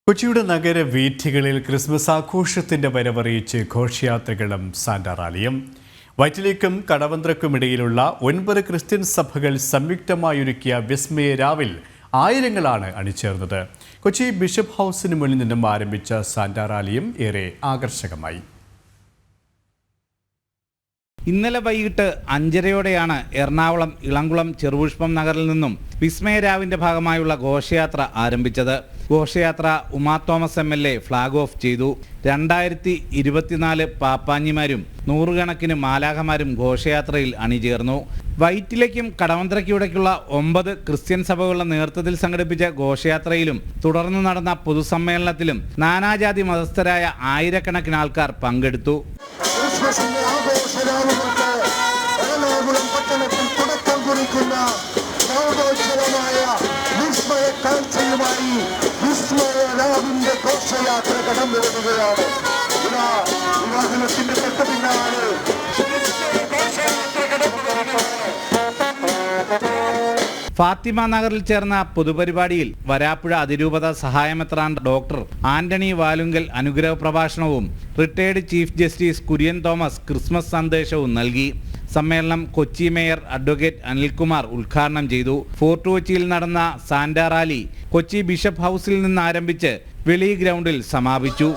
കൊച്ചിയുടെ നഗര വീഥികളിൽ ക്രിസ്മസ് ആഘോഷത്തിന്റെ വരവറിയിച്ച് ഘോഷയാത്രകളും സാന്റാ റാലിയും. വൈറ്റിലേക്കും കടവന്ത്രക്കുമിടയിലുള്ള 9 ക്രിസ്ത്യൻ സഭകൾ സംയുക്തമായൊരുക്കിയ വിസ്മയ രാവിൽ ആയിരങ്ങളാണ് അണിചേർന്നത്. കൊച്ചി ബിഷപ്പ് ഹൗസിന് മുന്നിൽ നിന്നും ആരംഭിച്ച സാന്റാ റാലിയും ഏറെ ആകർഷകമായി. ഇന്നലെ വൈകിട്ട് 5:30-യോടെയാണ് എറണാകുളം ഇളംകുളം ചെറുപുഷ്പം നഗറിൽ നിന്നും വിസ്മയരാവിന്റെ ഭാഗമായുള്ള ഘോഷയാത്ര ആരംഭിച്ചത്. ഘോഷയാത്ര Uma Thomas MLA flag off ചെയ്തു. 2024 പാപ്പാഞ്ഞിമാരും 100 കണക്കിന് മാലാഖമാരും ഘോഷയാത്രയിൽ അണിചേർന്നു. വൈറ്റിലേക്കും കടവന്ത്രയ്ക്കുമിടയ്ക്കുള്ള 9 ക്രിസ്ത്യൻ സഭകളുടെ നേതൃത്വത്തിൽ സംഘടിപ്പിച്ച ഘോഷയാത്രയിലും തുടർന്ന് നടന്ന പൊതുസമ്മേളനത്തിലും നാനാജാതി മതസ്ഥരായ ആയിരക്കണക്കിന് ആൾക്കാർ പങ്കെടുത്തു. ഫാത്തിമ നഗറിൽ ചേർന്ന പൊതുപരിപാടിയിൽ വരാപ്പുഴ അതിരൂപത സഹായമെത്രാൻ ഡോക്ടർ ആന്റണി വാലുങ്കൽ അനുഗ്രഹ പ്രഭാഷണവും retired chief justice Kurian Thomas Christmas സന്ദേശവും നൽകി. സമ്മേളനം കൊച്ചി മേയർ അഡ്വക്കേറ്റ് അനിൽകുമാർ ഉദ്ഘാടനം ചെയ്തു. ഫോർട്ട് കൊച്ചിയിൽ നടന്ന സാന്റാ റാലി കൊച്ചി ബിഷപ്പ് ഹൗസിൽ നിന്ന് ആരംഭിച്ച് വെളി ഗ്രൗണ്ടിൽ സമാപിച്ചു.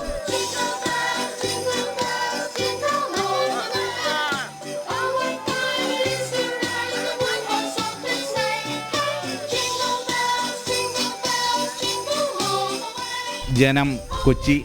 ജനം, കൊച്ചി.